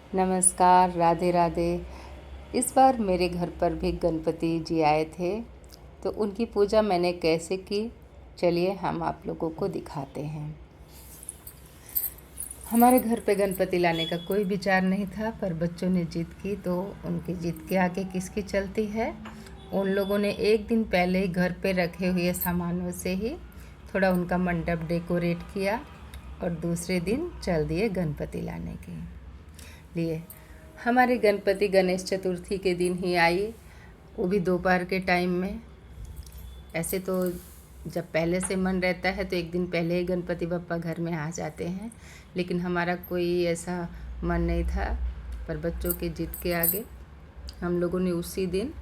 नमस्कार, राधे राधे। इस बार मेरे घर पर भी गणपति जी आए थे, तो उनकी पूजा मैंने कैसे की, चलिए हम आप लोगों को दिखाते हैं। हमारे घर पे गणपति लाने का कोई विचार नहीं था, पर बच्चों ने जिद की तो उनकी जिद के आगे किसकी चलती है। उन लोगों ने एक दिन पहले ही घर पे रखे हुए सामानों से ही थोड़ा उनका मंडप डेकोरेट किया और दूसरे दिन चल दिए गणपति लाने के लिए। हमारे गणपति गणेश चतुर्थी के दिन ही आई, वो भी दोपहर के टाइम में। ऐसे तो जब पहले से मन रहता है तो एक दिन पहले ही गणपति बप्पा घर में आ जाते हैं, लेकिन हमारा कोई ऐसा मन नहीं था। पर बच्चों के जिद के आगे हम लोगों ने उसी दिन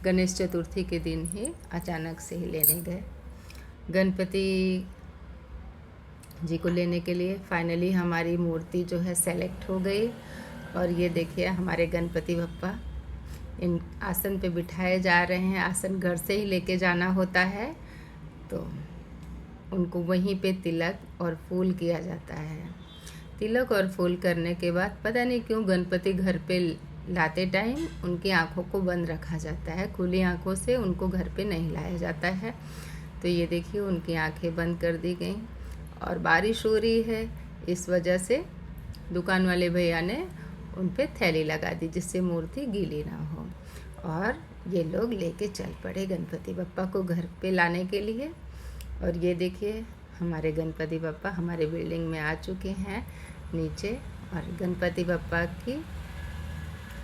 गणेश चतुर्थी के दिन ही अचानक से ही लेने गए गणपति जी को। लेने के लिए फाइनली हमारी मूर्ति जो है सेलेक्ट हो गई। और ये देखिए हमारे गणपति बप्पा इन आसन पे बिठाए जा रहे हैं। आसन घर से ही लेके जाना होता है, तो उनको वहीं पे तिलक और फूल किया जाता है। तिलक और फूल करने के बाद पता नहीं क्यों गणपति घर पे लाते टाइम उनकी आँखों को बंद रखा जाता है, खुली आँखों से उनको घर पे नहीं लाया जाता है। तो ये देखिए उनकी आँखें बंद कर दी गई। और बारिश हो रही है, इस वजह से दुकान वाले भैया ने उन पे थैली लगा दी जिससे मूर्ति गीली ना हो। और ये लोग लेके चल पड़े गणपति बप्पा को घर पे लाने के लिए। और ये देखिए हमारे गणपति बप्पा हमारे बिल्डिंग में आ चुके हैं नीचे, और गणपति बप्पा की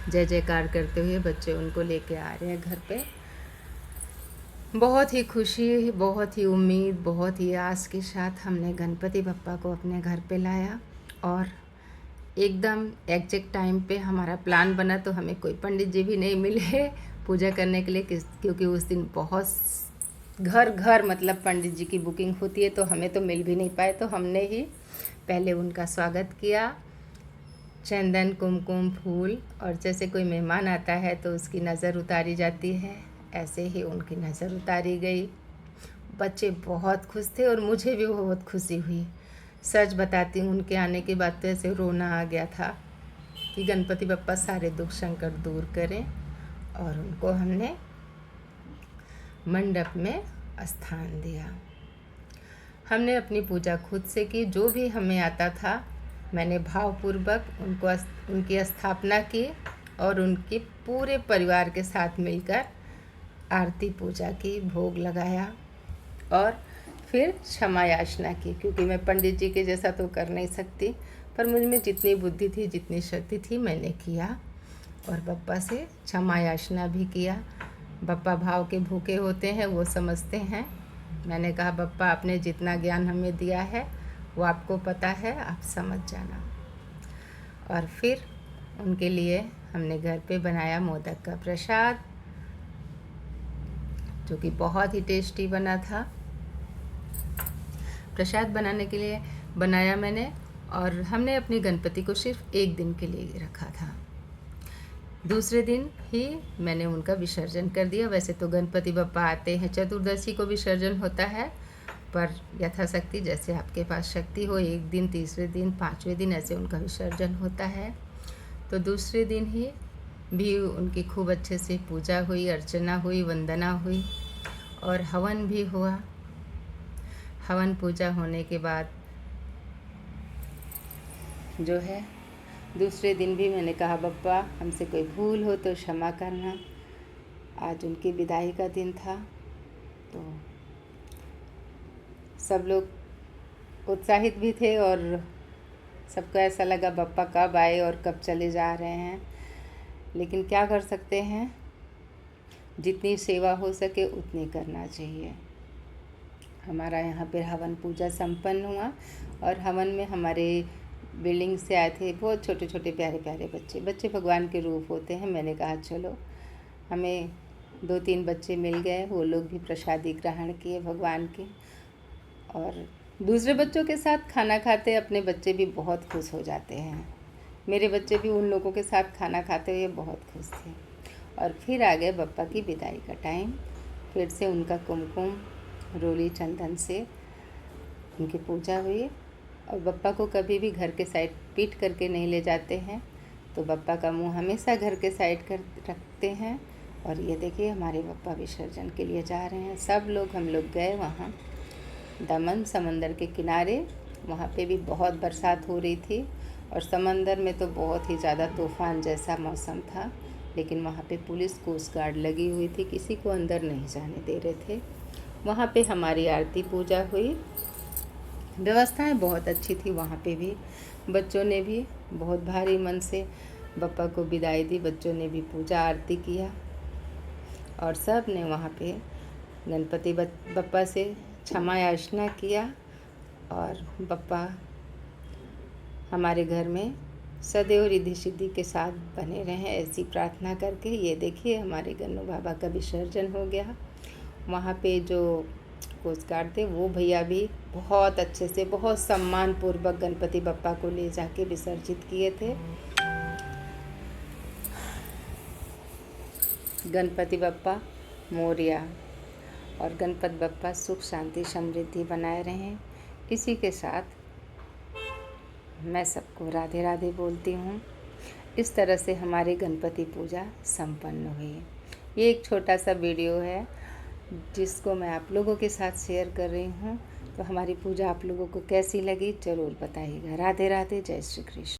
जय जयकार करते हुए बच्चे उनको लेके आ रहे हैं घर पे। बहुत ही खुशी, बहुत ही उम्मीद, बहुत ही आस के साथ हमने गणपति बप्पा को अपने घर पे लाया। और एकदम एग्जैक्ट टाइम पे हमारा प्लान बना, तो हमें कोई पंडित जी भी नहीं मिले पूजा करने के लिए, क्योंकि उस दिन बहुत घर घर मतलब पंडित जी की बुकिंग होती है, तो हमें तो मिल भी नहीं पाए। तो हमने ही पहले उनका स्वागत किया, चंदन कुमकुम फूल, और जैसे कोई मेहमान आता है तो उसकी नज़र उतारी जाती है, ऐसे ही उनकी नज़र उतारी गई। बच्चे बहुत खुश थे और मुझे भी बहुत खुशी हुई। सच बताती हूँ, उनके आने के बाद तो ऐसे रोना आ गया था कि गणपति बप्पा सारे दुख संकट दूर करें। और उनको हमने मंडप में स्थान दिया। हमने अपनी पूजा खुद से की, जो भी हमें आता था मैंने भावपूर्वक उनकी स्थापना की और उनके पूरे परिवार के साथ मिलकर आरती पूजा की, भोग लगाया और फिर क्षमा याचना की, क्योंकि मैं पंडित जी के जैसा तो कर नहीं सकती, पर मुझ में जितनी बुद्धि थी, जितनी शक्ति थी मैंने किया। और बप्पा से क्षमा याचना भी किया। बप्पा भाव के भूखे होते हैं, वो समझते हैं। मैंने कहा बप्पा आपने जितना ज्ञान हमें दिया है वो आपको पता है, आप समझ जाना। और फिर उनके लिए हमने घर पे बनाया मोदक का प्रसाद, जो कि बहुत ही टेस्टी बना था। प्रसाद बनाने के लिए बनाया मैंने, और हमने अपने गणपति को सिर्फ एक दिन के लिए रखा था। दूसरे दिन ही मैंने उनका विसर्जन कर दिया। वैसे तो गणपति बप्पा आते हैं चतुर्दशी को विसर्जन होता है, पर यथाशक्ति जैसे आपके पास शक्ति हो, एक दिन, तीसरे दिन, पाँचवें दिन ऐसे उनका विसर्जन होता है। तो दूसरे दिन ही भी उनकी खूब अच्छे से पूजा हुई, अर्चना हुई, वंदना हुई और हवन भी हुआ। हवन पूजा होने के बाद जो है दूसरे दिन भी मैंने कहा बप्पा हमसे कोई भूल हो तो क्षमा करना। आज उनकी विदाई का दिन था, तो सब लोग उत्साहित भी थे और सबको ऐसा लगा बप्पा कब आए और कब चले जा रहे हैं। लेकिन क्या कर सकते हैं, जितनी सेवा हो सके उतनी करना चाहिए। हमारा यहाँ पे हवन पूजा संपन्न हुआ, और हवन में हमारे बिल्डिंग से आए थे बहुत छोटे छोटे प्यारे प्यारे बच्चे भगवान के रूप होते हैं। मैंने कहा चलो, हमें 2-3 बच्चे मिल गए, वो लोग भी प्रसादी ग्रहण किए भगवान की। और दूसरे बच्चों के साथ खाना खाते अपने बच्चे भी बहुत खुश हो जाते हैं। मेरे बच्चे भी उन लोगों के साथ खाना खाते हुए बहुत खुश थे। और फिर आ गए बप्पा की विदाई का टाइम। फिर से उनका कुमकुम रोली चंदन से उनकी पूजा हुई और बप्पा को कभी भी घर के साइड पीट करके नहीं ले जाते हैं, तो बप्पा का मुंह हमेशा घर के साइड कर रखते हैं। और ये देखिए हमारे बप्पा विसर्जन के लिए जा रहे हैं। सब लोग हम लोग गए वहाँ दमन समंदर के किनारे, वहाँ पे भी बहुत बरसात हो रही थी और समंदर में तो बहुत ही ज़्यादा तूफ़ान जैसा मौसम था, लेकिन वहाँ पे पुलिस कोस्ट गार्ड लगी हुई थी, किसी को अंदर नहीं जाने दे रहे थे। वहाँ पे हमारी आरती पूजा हुई, व्यवस्थाएं बहुत अच्छी थी। वहाँ पे भी बच्चों ने भी बहुत भारी मन से बप्पा को विदाई दी, बच्चों ने भी पूजा आरती किया और सब ने वहाँ पे गणपति बप्पा से क्षमा याचना किया और बप्पा हमारे घर में सदैव रिद्धि सिद्धि के साथ बने रहें, ऐसी प्रार्थना करके। ये देखिए हमारे गन्नू बाबा का विसर्जन हो गया। वहाँ पे जो कोस्ट गार्ड थे वो भैया भी बहुत अच्छे से, बहुत सम्मान पूर्वक गणपति बप्पा को ले जाके विसर्जित किए थे। गणपति बप्पा मोरया और गणपति बप्पा सुख शांति समृद्धि बनाए रहें। इसी के साथ मैं सबको राधे राधे बोलती हूँ। इस तरह से हमारी गणपति पूजा संपन्न हुई। ये एक छोटा सा वीडियो है जिसको मैं आप लोगों के साथ शेयर कर रही हूँ। तो हमारी पूजा आप लोगों को कैसी लगी ज़रूर बताइएगा। राधे राधे, जय श्री कृष्ण।